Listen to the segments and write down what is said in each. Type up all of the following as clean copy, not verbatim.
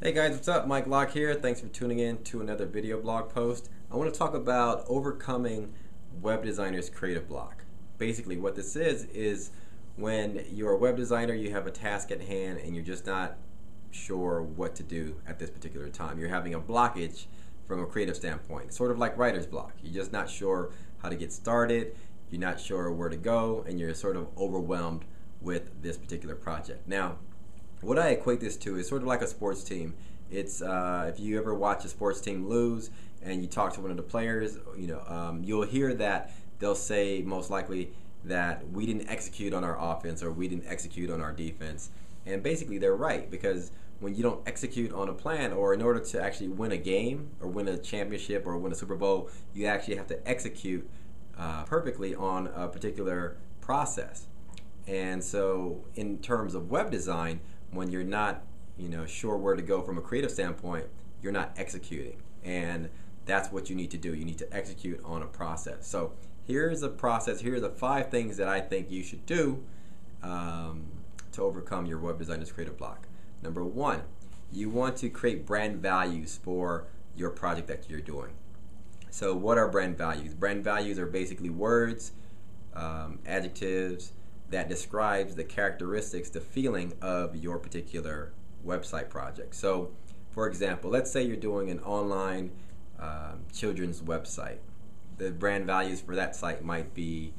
Hey guys, what's up? Mike Locke here. Thanks for tuning in to another video blog post. I want to talk about overcoming web designers' creative block. Basically, what this is when you're a web designer, you have a task at hand and you're just not sure what to do at this particular time. You're having a blockage from a creative standpoint, sort of like writer's block. You're just not sure how to get started, you're not sure where to go, and you're sort of overwhelmed with this particular project. Now, what I equate this to is sort of like a sports team. It's if you ever watch a sports team lose and you talk to one of the players, you'll hear that they'll say most likely that we didn't execute on our offense or we didn't execute on our defense. And basically they're right, because when you don't execute on a plan, or in order to actually win a game or win a championship or win a Super Bowl, you actually have to execute perfectly on a particular process. And so in terms of web design, when you're not sure where to go from a creative standpoint, you're not executing, and that's what you need to do. You need to execute on a process. So here's a process. Here are the 5 things that I think you should do to overcome your web designer's creative block. Number 1, you want to create brand values for your project that you're doing. So what are brand values? Brand values are basically words, adjectives that describes the characteristics, the feeling of your particular website project. So for example, let's say you're doing an online children's website. The brand values for that site might be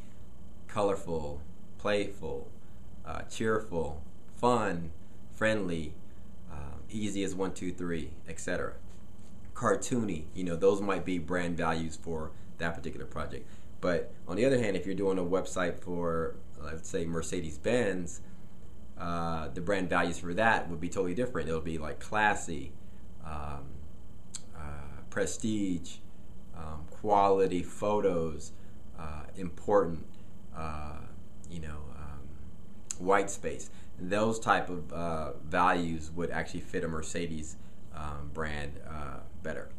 colorful, playful, cheerful, fun, friendly, easy as 1, 2, 3, etc. Cartoony, those might be brand values for that particular project. But on the other hand, if you're doing a website for, let's say, Mercedes-Benz, the brand values for that would be totally different. It'll be like classy, prestige, quality photos, important, white space. Those type of values would actually fit a Mercedes brand better.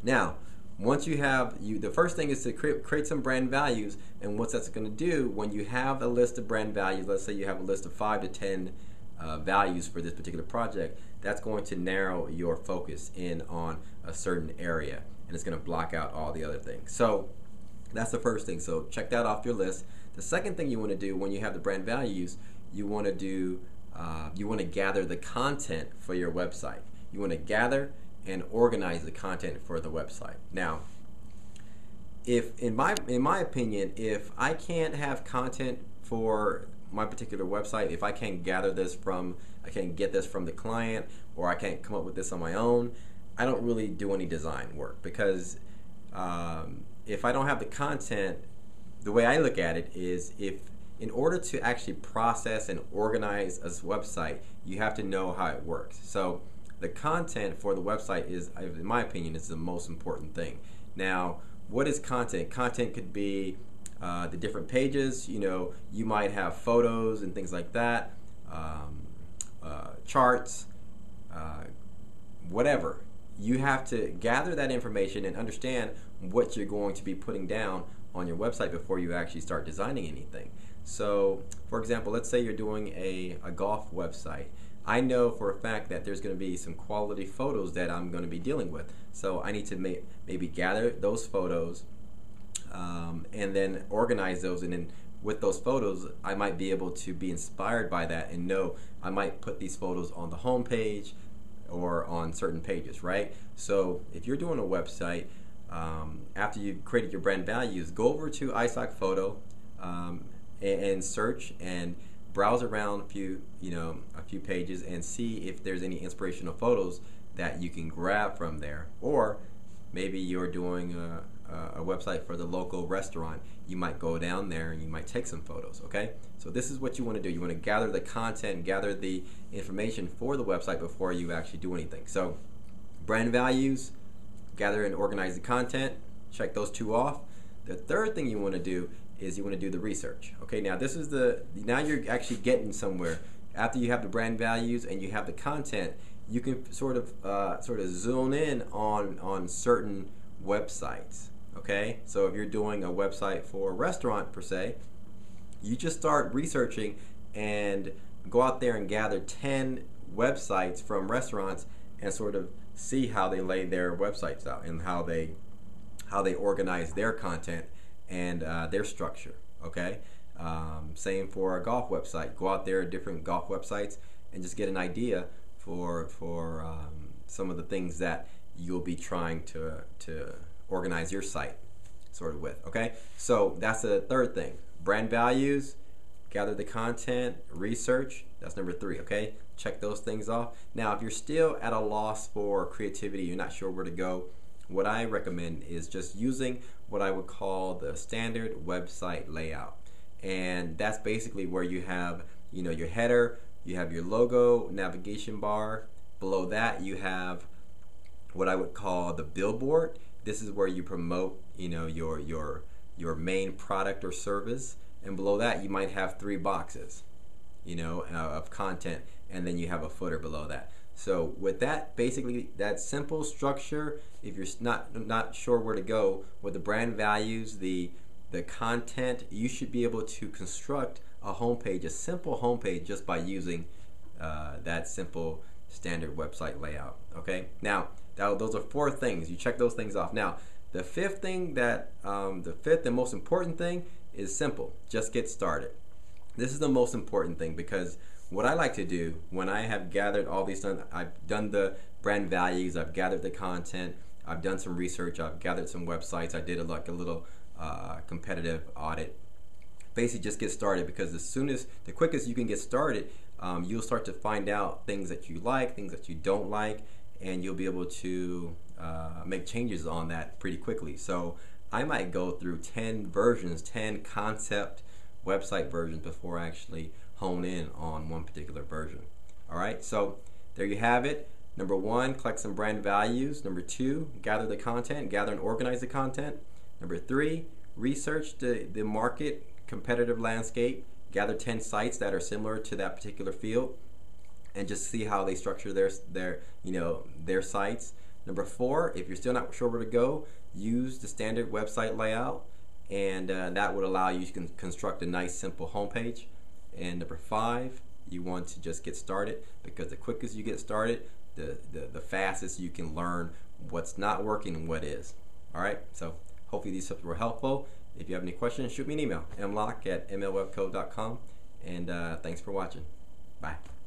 Now, once you have, the first thing is to create some brand values, and what that's going to do, when you have a list of brand values, let's say you have a list of 5 to 10 values for this particular project, that's going to narrow your focus in on a certain area, and it's going to block out all the other things. So that's the first thing. So check that off your list. The second thing you want to do when you have the brand values, you want to gather the content for your website. You want to gather and organize the content for the website. Now, if in my opinion, if I can't have content for my particular website, if I can't gather this from, I can't get this from the client, or I can't come up with this on my own, I don't really do any design work, because if I don't have the content, the way I look at it is, if in order to actually process and organize a website, you have to know how it works. So the content for the website is, in my opinion, is the most important thing. Now, what is content? Content could be the different pages. You might have photos and things like that, charts, whatever. You have to gather that information and understand what you're going to be putting down on your website before you actually start designing anything. So, for example, let's say you're doing a golf website. I know for a fact that there's going to be some quality photos that I'm going to be dealing with. So I need to maybe gather those photos and then organize those. And then with those photos, I might be able to be inspired by that and know I might put these photos on the home page or on certain pages, right? So if you're doing a website, after you've created your brand values, go over to iStock Photo and search and browse around a few pages and see if there's any inspirational photos that you can grab from there. Or maybe you're doing a website for the local restaurant. You might go down there and you might take some photos, okay? So this is what you want to do. You want to gather the content, gather the information for the website before you actually do anything. So brand values, gather and organize the content, check those 2 off. The third thing you want to do is you want to do the research. Okay, now this is now you're actually getting somewhere. After you have the brand values and you have the content, you can sort of zone in on certain websites. Okay, so if you're doing a website for a restaurant per se, you just start researching and go out there and gather 10 websites from restaurants and sort of see how they lay their websites out and how they organize their content and their structure. Okay, same for a golf website. Go out there, different golf websites, and just get an idea for some of the things that you'll be trying to organize your site sort of with. Okay, so that's the third thing. Brand values, gather the content, research. That's number 3. Okay, check those things off. Now, if you're still at a loss for creativity, you're not sure where to go, what I recommend is just using what I would call the standard website layout. And that's basically where you have, you know, your header, you have your logo, navigation bar. Below that, you have what I would call the billboard. This is where you promote, you know, your main product or service. And below that, you might have 3 boxes, you know, of content, and then you have a footer below that. So with that, basically that simple structure, if you're not sure where to go with the brand values, the content, you should be able to construct a homepage, a simple homepage, just by using that simple standard website layout. Okay, now those are 4 things. You check those things off. Now the 5th thing that the 5th and most important thing is simple. Just get started. This is the most important thing, because what I like to do when I have gathered all these done, I've done the brand values, I've gathered the content, I've done some research, I've gathered some websites, I did a little competitive audit. Basically, just get started, because the quickest you can get started, you'll start to find out things that you like, things that you don't like, and you'll be able to make changes on that pretty quickly. So I might go through 10 versions, 10 concept website versions before I actually hone in on one particular version. Alright, so there you have it. Number 1, collect some brand values. Number 2, gather the content, gather and organize the content. Number 3, research the market, competitive landscape, gather 10 sites that are similar to that particular field, and just see how they structure their sites. Number 4, if you're still not sure where to go, use the standard website layout, and that would allow you to construct a nice simple homepage. And number 5, you want to just get started, because the quickest you get started, the fastest you can learn what's not working and what is. Alright, so hopefully these tips were helpful. If you have any questions, shoot me an email, mlock@mlwebcode.com, and thanks for watching. Bye.